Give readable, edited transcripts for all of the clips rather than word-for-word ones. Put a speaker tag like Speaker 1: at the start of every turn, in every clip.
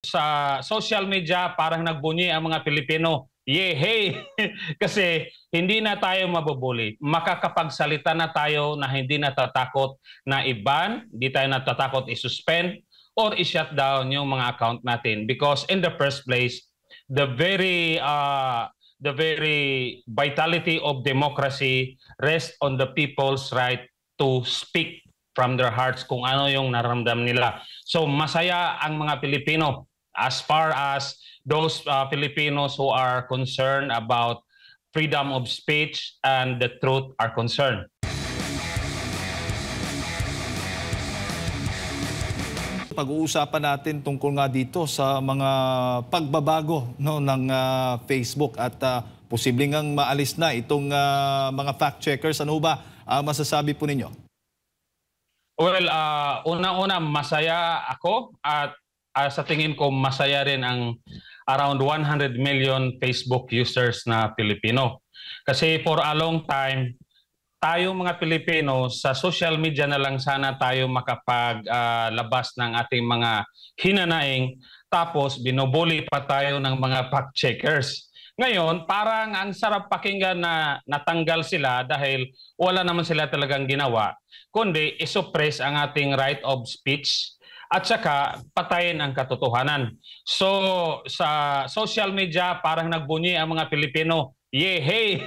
Speaker 1: sa social media parang nagbunyi ang mga Pilipino. Yehey! Kasi hindi na tayo mabubuli. Makakapagsalita na tayo na hindi natatakot na i-ban, hindi tayo natatakot i-suspend or i-shut down yung mga account natin. Because in the first place, the very vitality of democracy rests on the people's right to speak from their hearts kung ano yung nararamdaman nila. So masaya ang mga Pilipino as far as those Filipinos who are concerned about freedom of speech and the truth are concerned.
Speaker 2: Pag-uusapan natin tungkol nga dito sa mga pagbabago ng Facebook at posibleng ngang maalis na itong mga fact-checkers. Ano ba masasabi po ninyo?
Speaker 1: Well, unang-una masaya ako at sa tingin ko masaya rin ang around 100 million Facebook users na Pilipino. Kasi for a long time, tayo mga Pilipino, sa social media na lang sana tayo makapaglabas ng ating mga hinanaing, tapos binubuli pa tayo ng mga fact-checkers. Ngayon, parang ang sarap pakinggan na natanggal sila dahil wala naman sila talagang ginawa, kundi isuppress ang ating right of speech at saka patayin ang katotohanan. So sa social media parang nagbunyi ang mga Pilipino. Yehey!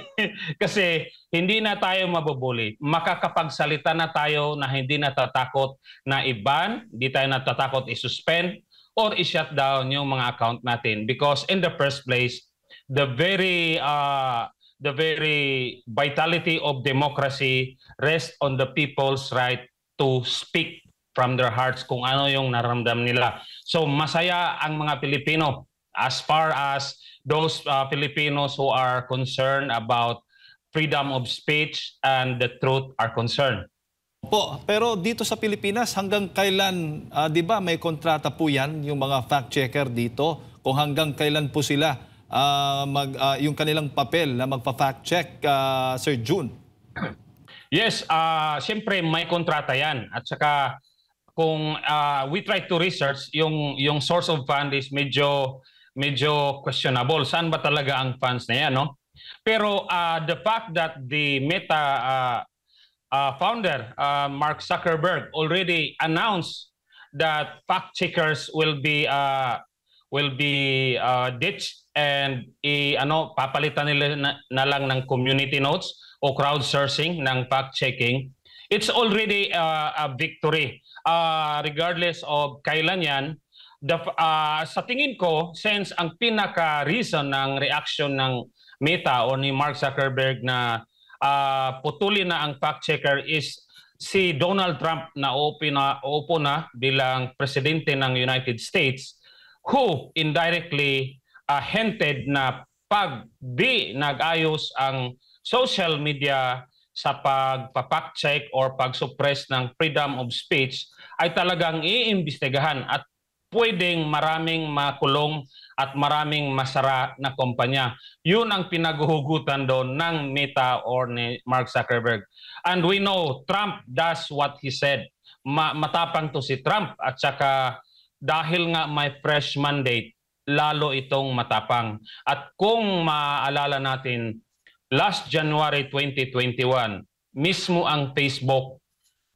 Speaker 1: Kasi hindi na tayo mabubuli. Makakapagsalita na tayo na hindi natatakot na i-ban, hindi tayo natatakot i-suspend or i-shut down yung mga account natin. Because in the first place, the very vitality of democracy rests on the people's right to speak from their hearts kung ano yung nararamdaman nila. So masaya ang mga Pilipino as far as those Filipinos who are concerned about freedom of speech and the truth are concerned.
Speaker 2: Po, pero dito sa Pilipinas, hanggang kailan, di ba may kontrata po yan, yung mga fact-checker dito, kung hanggang kailan po sila yung kanilang papel na magpa-fact-check, Sir June?
Speaker 1: Yes, siyempre may kontrata yan. At saka kung we try to research, yung source of fund is medyo questionable. Saan ba talaga ang funds na yan, no? Pero the fact that the Meta founder, Mark Zuckerberg, already announced that fact checkers will be ditched and papalitan nila na lang ng community notes o crowdsourcing ng fact checking, it's already a victory. Regardless of kailan yan, sa tingin ko, since ang pinaka-reason ng reaction ng Meta o ni Mark Zuckerberg na putulin na ang fact-checker is si Donald Trump na uupo na bilang presidente ng United States, who indirectly hinted na pag di nag-ayos ang social media sa pag-fact-check or pag-suppress ng freedom of speech, ay talagang iimbestigahan at pwedeng maraming makulong at maraming masara na kumpanya. Yun ang pinaguhugutan doon ng Meta or ni Mark Zuckerberg. And we know Trump does what he said. Matapang to si Trump at saka dahil nga may fresh mandate, lalo itong matapang. At kung maaalala natin, last January 2021, mismo ang Facebook,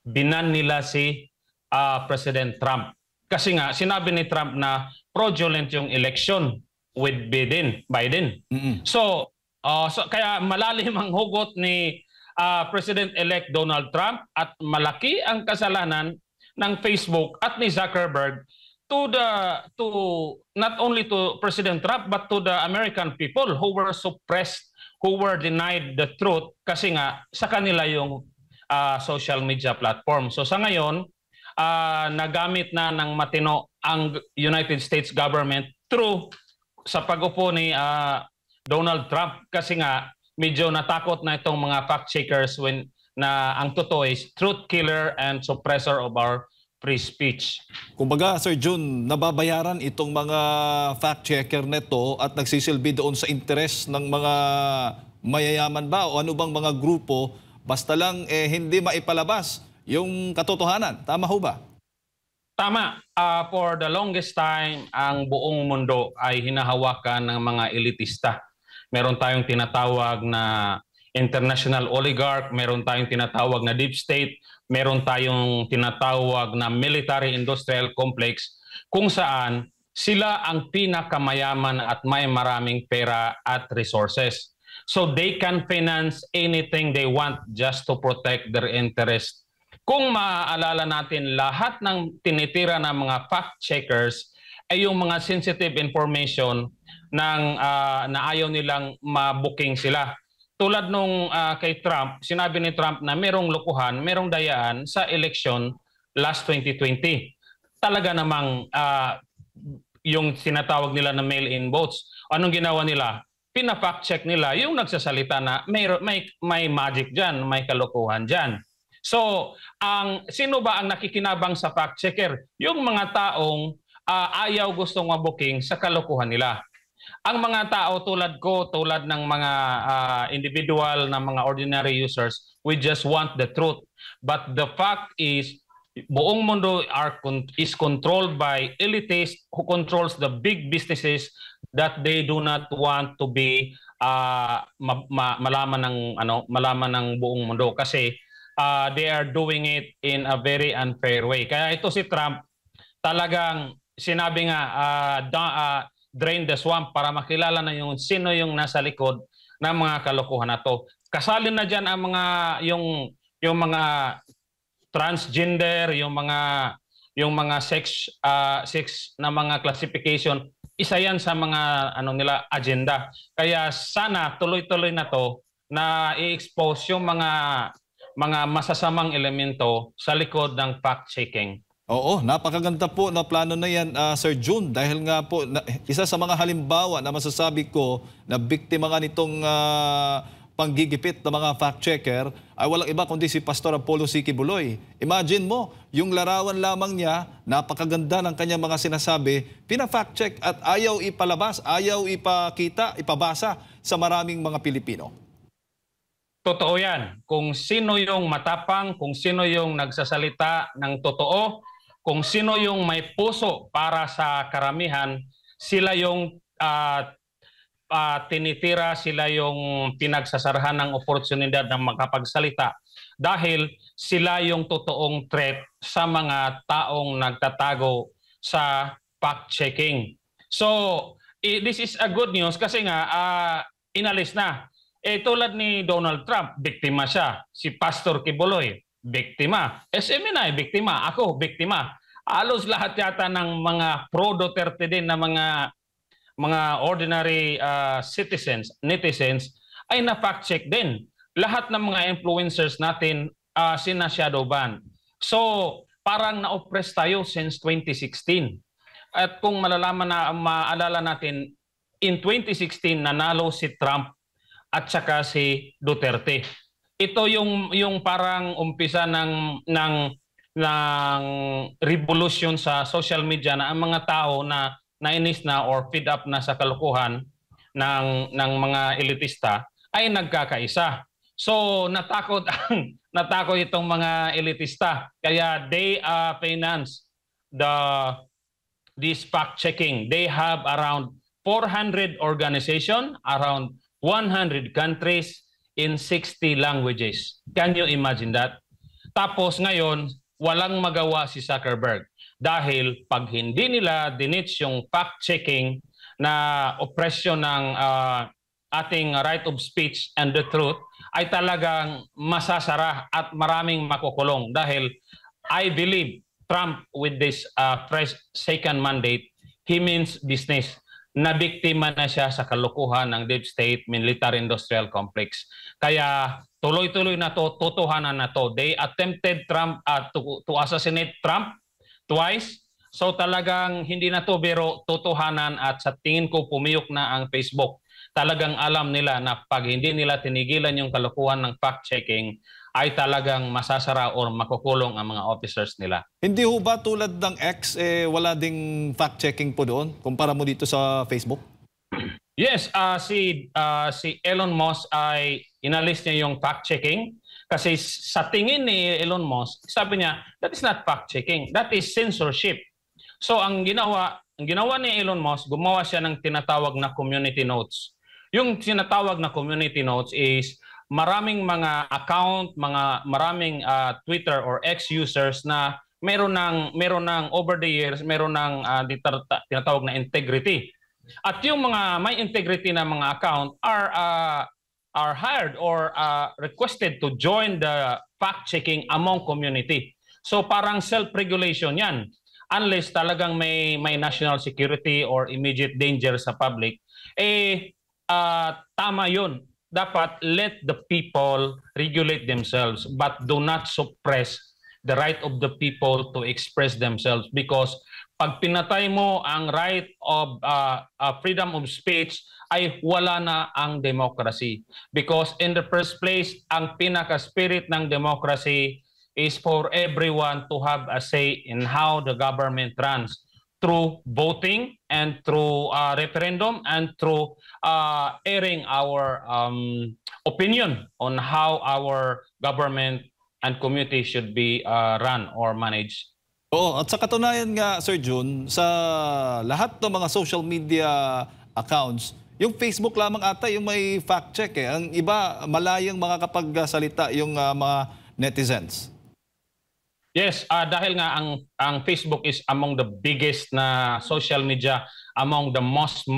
Speaker 1: binan nila si President Trump. Kasi nga, sinabi ni Trump na fraudulent yung election with Biden. So kaya malalim ang hugot ni President-elect Donald Trump at malaki ang kasalanan ng Facebook at ni Zuckerberg to not only to President Trump but to the American people who were suppressed, who were denied the truth kasi nga sa kanila yung social media platform. So sa ngayon, nagamit na ng matino ang United States government through sa pag-upo ni Donald Trump kasi nga medyo natakot na itong mga fact-checkers na ang totoo is truth killer and suppressor of our free speech.
Speaker 2: Kumbaga, Sir June, nababayaran itong mga fact-checker neto at nagsisilbi doon sa interes ng mga mayayaman ba o ano bang mga grupo basta lang hindi maipalabas yung katotohanan. Tama ho ba?
Speaker 1: Tama. For the longest time, ang buong mundo ay hinahawakan ng mga elitista. Meron tayong tinatawag na international oligarch, meron tayong tinatawag na deep state, meron tayong tinatawag na military-industrial complex kung saan sila ang pinakamayaman at may maraming pera at resources. So they can finance anything they want just to protect their interest. Kung maaalala natin, lahat ng tinitira ng mga fact-checkers ay yung mga sensitive information na ayaw nilang mabuking sila. Tulad nung kay Trump, sinabi ni Trump na merong lukuhan, merong dayaan sa election last 2020. Talaga namang yung sinatawag nila na mail-in votes. Anong ginawa nila? Pina-fact check nila yung nagsasalita na may magic dyan, may kalokohan dyan. So, sino ba ang nakikinabang sa fact checker? Yung mga taong ayaw gustong mabuking sa kalokohan nila. Ang mga tao tulad ko, tulad ng mga individual na mga ordinary users, we just want the truth. But the fact is, buong mundo is controlled by elitists who controls the big businesses that they do not want to be malaman ng buong mundo kasi they are doing it in a very unfair way. Kaya ito si Trump talagang sinabi nga drain the swamp para makilala na yung sino yung nasa likod ng mga kalokohan na to. Kasali na diyan ang mga yung mga transgender, yung mga sex na mga classification, isa yan sa mga nila agenda. Kaya sana tuloy-tuloy na to na i-expose yung mga masasamang elemento sa likod ng fact-checking.
Speaker 2: Oo, napakaganda po na plano na yan, Sir June. Dahil nga po, isa sa mga halimbawa na masasabi ko na biktima nga nitong panggigipit ng mga fact-checker ay walang iba kundi si Pastor Apollo C. Quiboloy. Imagine mo, yung larawan lamang niya, napakaganda ng kanyang mga sinasabi, pina-fact-check at ayaw ipalabas, ayaw ipakita, ipabasa sa maraming mga Pilipino.
Speaker 1: Totoo yan. Kung sino yung matapang, kung sino yung nagsasalita ng totoo, kung sino yung may puso para sa karamihan, sila yung tinitira, sila yung pinagsasarahan ng oportunidad ng makapagsalita dahil sila yung totoong threat sa mga taong nagtatago sa fact-checking. So, this is a good news kasi nga inalis na. Tulad ni Donald Trump, biktima siya. Si Pastor Quiboloy, biktima. SMNI, biktima. Ako, biktima. Halos lahat yata ng mga pro-Duterte din na mga ordinary citizens, netizens, ay na-fact-check din. Lahat ng mga influencers natin sina-shadow ban. So, parang na-oppress tayo since 2016. At kung maalala natin, in 2016, nanalo si Trump at saka si Duterte. Ito yung parang umpisa ng revolution sa social media na ang mga tao na nainis na or feed up na sa kalokohan ng mga elitista ay nagkakaisa. So natakot itong mga elitista. Kaya they finance this fact checking. They have around 400 organization, around 100 countries in 60 languages. Can you imagine that? Tapos ngayon, walang magawa si Zuckerberg dahil pag hindi nila dinits yung fact-checking na oppression ng ating right of speech and the truth, ay talagang masasara at maraming makukulong dahil I believe Trump with this fresh second mandate, he means business. Nabiktima na siya sa kalokohan ng deep state military-industrial complex. Kaya tuloy-tuloy na to, totohanan na to. They attempted Trump to assassinate Trump twice. So talagang hindi na to biro totohanan at sa tingin ko pumiyok na ang Facebook. Talagang alam nila na pag hindi nila tinigilan yung kalokohan ng fact-checking, ay talagang masasara o makukulong ang mga officers nila.
Speaker 2: Hindi ho ba tulad ng X, wala ding fact-checking po doon? Kumpara mo dito sa Facebook?
Speaker 1: Yes, si Elon Musk ay inalis niya yung fact-checking Kasi sa tingin ni Elon Musk, sabi niya, that is not fact-checking, that is censorship. So ang ginawa ni Elon Musk, gumawa siya ng tinatawag na community notes. Yung tinatawag na community notes is maraming mga account, maraming Twitter or X users na meron ng over the years, meron ng tinatawag na integrity. At yung mga may integrity na mga account are hired or requested to join the fact-checking among community. So parang self-regulation yan. Unless talagang may national security or immediate danger sa public, tama yun. Dapat let the people regulate themselves but do not suppress the right of the people to express themselves, because pag pinatay mo ang right of freedom of speech, ay wala na ang democracy. Because in the first place, ang pinaka-spirit ng democracy is for everyone to have a say in how the government runs through voting and through referendum and through airing our opinion on how our government and community should be run or managed.
Speaker 2: Oo, at sa katunayan nga, Sir Jun, sa lahat ng mga social media accounts, yung Facebook lamang ata yung may fact-check eh. Ang iba, malayang makakapagsalita yung mga netizens.
Speaker 1: Yes, dahil nga ang Facebook is among the biggest na social media, among the most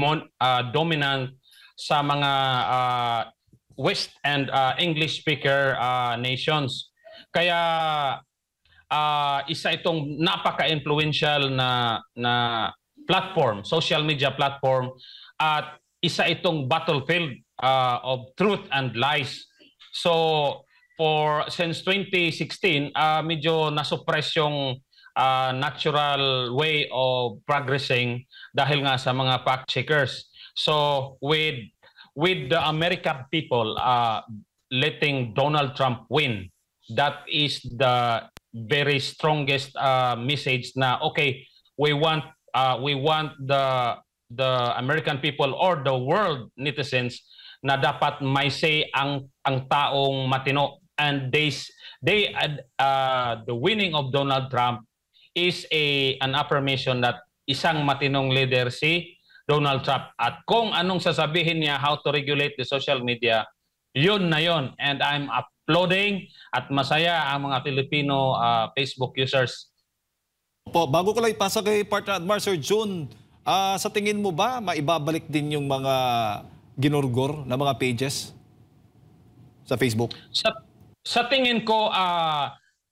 Speaker 1: dominant sa mga West and English speaker nations. Kaya isa itong napaka-influential na platform, social media platform, at isa itong battlefield of truth and lies. So since 2016, medyo nasuppress yung natural way of progressing dahil nga sa mga fact-checkers. So with the American people letting Donald Trump win, that is the very strongest message na okay, we want the American people or the world netizens na dapat may say ang taong matino. And the winning of Donald Trump is an affirmation that isang matinong leader si Donald Trump. At kung anong sasabihin niya how to regulate the social media, yun na yun. And I'm applauding at masaya ang mga Filipino Facebook users.
Speaker 2: Po, bago ko lang ipasa kay Partner Admar, Sir Jun, sa tingin mo ba maibabalik din yung mga ginurgor na mga pages sa Facebook?
Speaker 1: Sa tingin ko,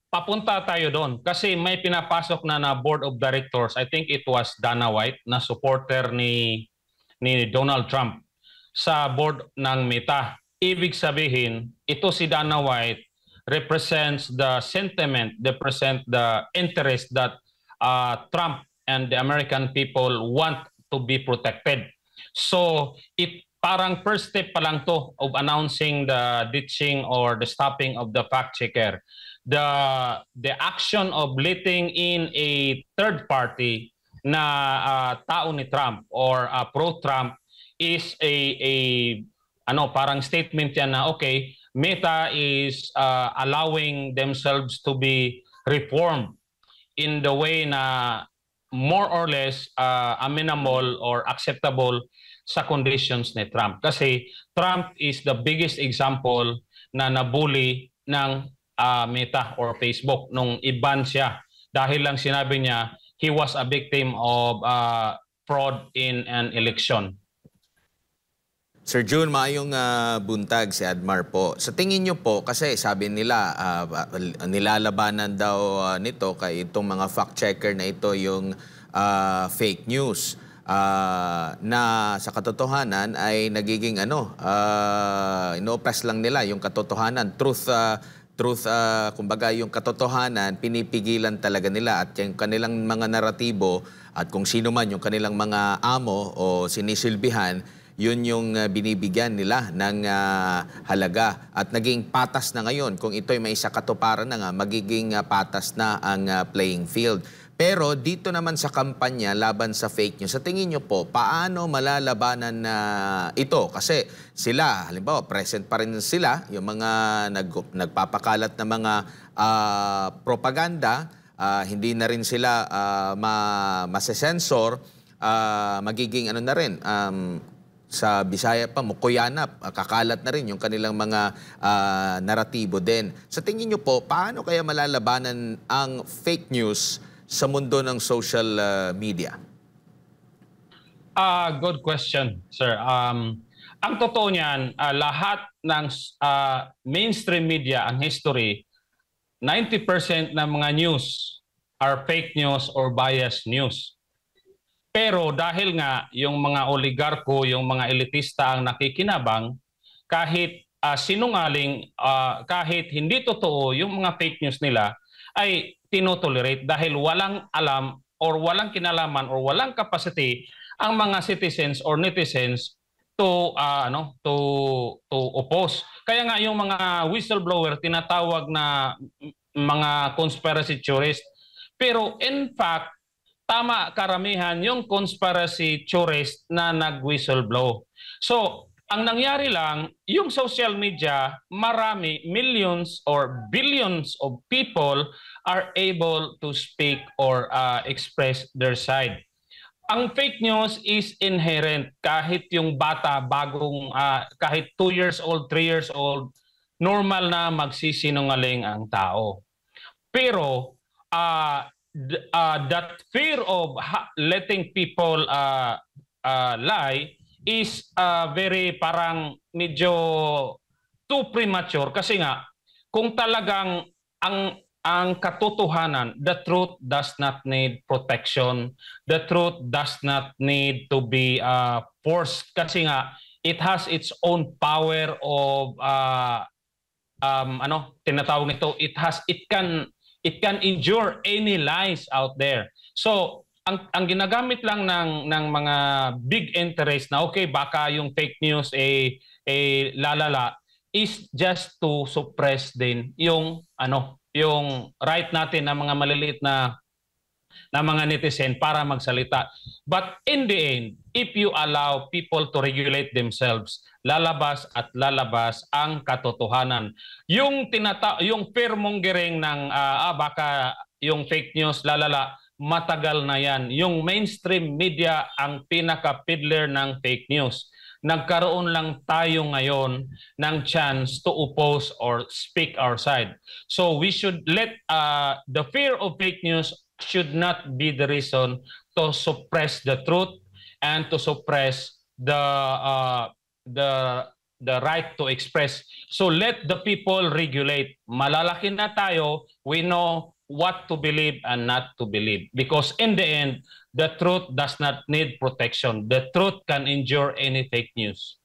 Speaker 1: papunta tayo doon kasi may pinapasok na board of directors. I think it was Dana White na supporter ni Donald Trump sa board ng Meta. Ibig sabihin, ito si Dana White represents the sentiment, represent the interest that Trump and the American people want to be protected. So parang first step pa lang to of announcing the ditching or the stopping of the fact-checker. The action of letting in a third party na tao ni Trump or pro-Trump is parang statement yan na okay, Meta is allowing themselves to be reformed in the way na more or less amenable or acceptable sa conditions ni Trump. Kasi Trump is the biggest example na nabully ng Meta or Facebook nung i-ban siya. Dahil lang sinabi niya, he was a victim of fraud in an election.
Speaker 3: Sir Jun, maayong buntag si Admar po. Sa tingin niyo po, kasi sabi nila, nilalabanan daw nito kay itong mga fact-checker na ito yung fake news. Na sa katotohanan ay nagiging ino-oppress lang nila yung katotohanan. Truth, kumbaga yung katotohanan, pinipigilan talaga nila at yung kanilang mga naratibo at kung sino man yung kanilang mga amo o sinisilbihan, yun yung binibigyan nila ng halaga at naging patas na ngayon. Kung ito'y may isa katuparan na nga, magiging patas na ang playing field. Pero dito naman sa kampanya laban sa fake news, sa tingin nyo po, paano malalabanan na ito? Kasi sila, halimbawa, present pa rin sila, yung mga nagpapakalat na mga propaganda, hindi na rin sila masesensor, magiging ano na rin, sa Bisaya pa, mukuyanap, kakalat na rin yung kanilang mga naratibo din. Sa tingin nyo po, paano kaya malalabanan ang fake news sa mundo ng social media?
Speaker 1: Good question, sir. Ang totoo niyan, lahat ng mainstream media, ang history, 90% ng mga news are fake news or biased news. Pero dahil nga yung mga oligarko, yung mga elitista ang nakikinabang, kahit sinungaling, kahit hindi totoo yung mga fake news nila, ay tinotolerate dahil walang alam or walang kinalaman or walang capacity ang mga citizens or netizens to oppose. Kaya nga yung mga whistleblower tinatawag na mga conspiracy theorist. Pero in fact, tama karamihan yung conspiracy theorist na nag-whistleblow. So, ang nangyari lang, yung social media, marami, millions or billions of people are able to speak or express their side. Ang fake news is inherent. Kahit yung bata, kahit 2 years old, 3 years old, normal na magsisinungaling ang tao. Pero that fear of letting people lie is very parang medyo too premature kasi nga kung talagang ang katotohanan, the truth does not need protection, the truth does not need to be forced kasi nga it has its own power of tinatawag nito, it can endure any lies out there. So ang ginagamit lang ng mga big interest na okay baka yung fake news lalala is just to suppress din yung yung right natin na mga maliliit na mga netizen para magsalita. But in the end, if you allow people to regulate themselves, lalabas at lalabas ang katotohanan. Yung fear-mongering ng baka yung fake news lalala, matagal na yan. Yung mainstream media ang pinaka-peddler ng fake news. Nagkaroon lang tayo ngayon ng chance to oppose or speak our side. So we should let the fear of fake news should not be the reason to suppress the truth and to suppress the right to express. So let the people regulate. Malalaki na tayo, we know what to believe and not to believe. Because in the end, the truth does not need protection. The truth can endure any fake news.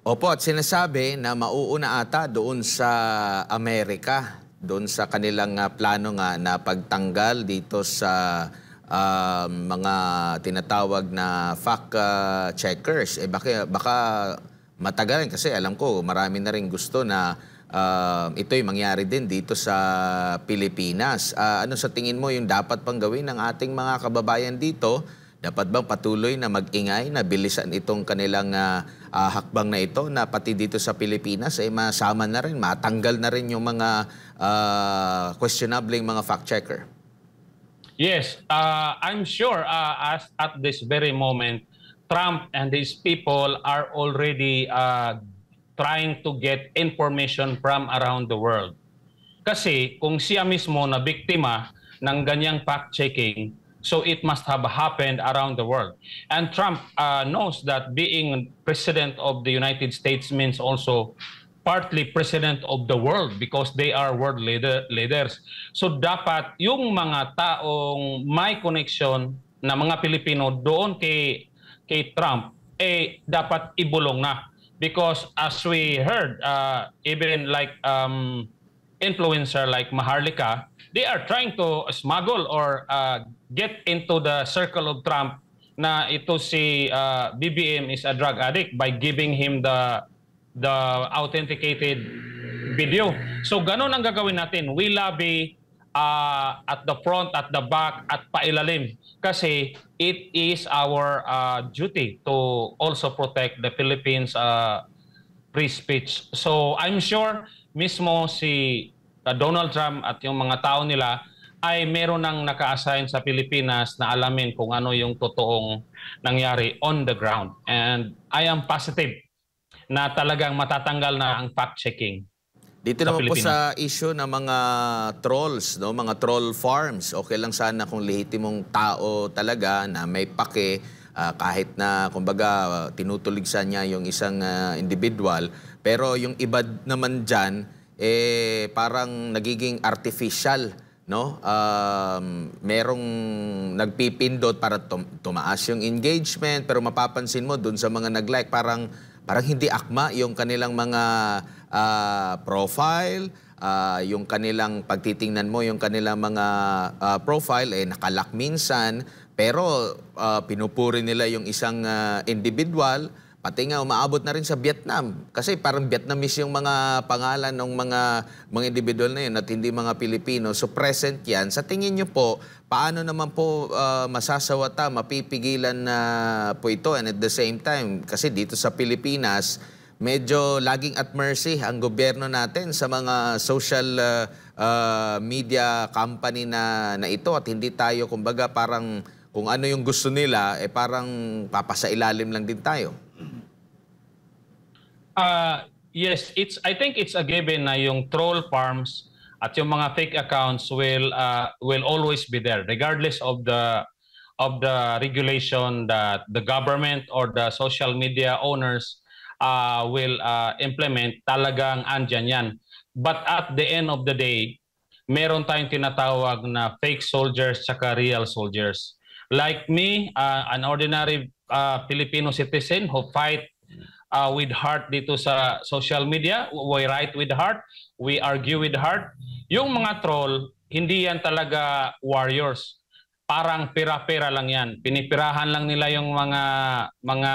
Speaker 3: Opo, at sinasabi na mauuna ata doon sa Amerika, doon sa kanilang plano nga na pagtanggal dito sa mga tinatawag na fact checkers. Baka matagalan kasi alam ko marami na rin gusto na ito'y mangyari din dito sa Pilipinas. Ano sa tingin mo yung dapat pang gawin ng ating mga kababayan dito? Dapat bang patuloy na mag-ingay, na bilisan itong kanilang hakbang na ito na pati dito sa Pilipinas ay masama na rin, matanggal na rin yung mga questionable mga fact-checker?
Speaker 1: Yes, I'm sure as at this very moment, Trump and his people are already trying to get information from around the world. Kasi kung siya mismo na biktima ng ganyang fact-checking, so it must have happened around the world. And Trump knows that being president of the United States means also partly president of the world because they are world leaders. So dapat yung mga taong may connection na mga Pilipino doon kay Trump, dapat ibulong na. Because as we heard, even like influencer like Maharlika, they are trying to smuggle or get into the circle of Trump na ito si BBM is a drug addict by giving him the authenticated video. So ganun ang gagawin natin. We lobby at the front, at the back, at pailalim. Kasi it is our duty to also protect the Philippines free speech. So I'm sure mismo si Donald Trump at yung mga tao nila ay meron nang naka-assign sa Pilipinas na alamin kung ano yung totoong nangyari on the ground. And I am positive na talagang matatanggal na ang fact-checking.
Speaker 3: Dito naman po sa issue ng mga trolls, no, mga troll farms. Okay lang sana kung lehitimong tao talaga na may pake, kahit na kumbaga tinutuligsan niya yung isang individual. Pero yung iba naman dyan, parang nagiging artificial. No? Merong nagpipindot para tumaas yung engagement, pero mapapansin mo dun sa mga nag-like, parang hindi akma yung kanilang mga profile, yung kanilang pagtitingnan mo, yung kanilang mga profile, nakalak minsan, pero pinupuri nila yung isang individual. Pati nga umaabot na rin sa Vietnam. Kasi parang Vietnamese yung mga pangalan ng mga individual na yun at hindi mga Pilipino. So present yan. Sa tingin nyo po, paano naman po masasawata, mapipigilan na po ito? And at the same time, kasi dito sa Pilipinas, medyo laging at mercy ang gobyerno natin sa mga social media company na ito. At hindi tayo, kumbaga, parang kung ano yung gusto nila, parang papasailalim lang din tayo.
Speaker 1: Yes, I think it's a given na yung troll farms at yung mga fake accounts will always be there regardless of the regulation that the government or the social media owners will implement. Talagang andyan yan. But at the end of the day, meron tayong tinatawag na fake soldiers tsaka real soldiers. Like me, an ordinary Filipino citizen who fight with heart dito sa social media. We write with heart, we argue with heart. Yung mga troll, hindi yan talaga warriors. Parang pira-pira lang yan. Pinipirahan lang nila yung mga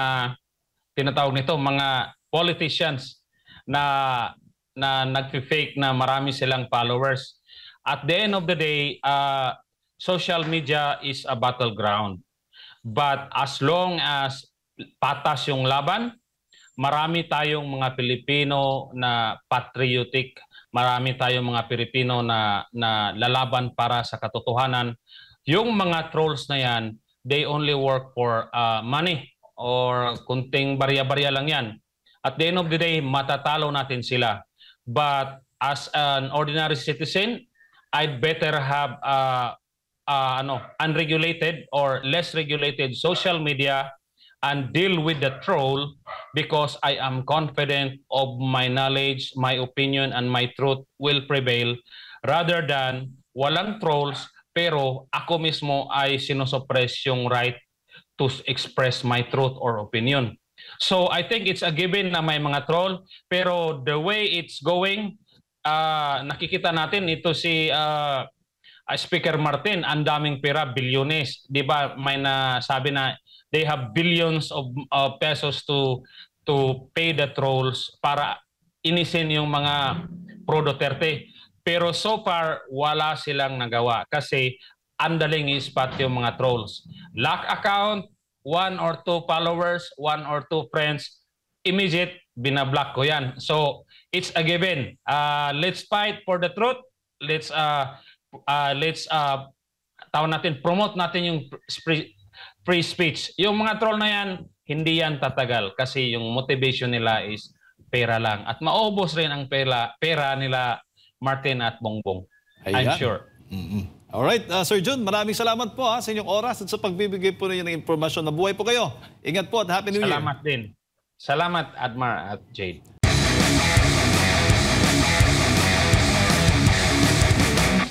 Speaker 1: tinatawag nito, mga politicians na nagfi-fake na marami silang followers. At the end of the day, social media is a battleground. But as long as patas yung laban, marami tayong mga Pilipino na patriotic, marami tayong mga Pilipino na lalaban para sa katotohanan. Yung mga trolls na yan, they only work for money or kunting barya-barya lang yan. At the end of the day, matatalo natin sila. But as an ordinary citizen, I'd better have unregulated or less regulated social media and deal with the troll because I am confident of my knowledge, my opinion, and my truth will prevail rather than walang trolls pero ako mismo ay sinosuppress yung right to express my truth or opinion. So I think it's a given na may mga troll pero the way it's going, nakikita natin ito si Speaker Martin, ang daming pera, bilyones. Di ba may nasabi na they have billions of pesos to pay the trolls para inisin yung mga pro-Duterte. Pero so far, wala silang nagawa kasi andaling ispat yung mga trolls. Lock account, 1 or 2 followers, 1 or 2 friends, immediate, binablock ko yan. So, it's a given. Let's fight for the truth. Let's promote natin yung free speech. Yung mga troll na yan, hindi yan tatagal kasi yung motivation nila is pera lang. At maubos rin ang pera nila Martin at Bongbong. I'm sure.
Speaker 2: Alright, Sir Jun, maraming salamat po sa inyong oras at sa pagbibigay po ninyo ng impormasyon. Na buhay po kayo. Ingat po at Happy New Year.
Speaker 1: Salamat din. Salamat, Admar at Jade.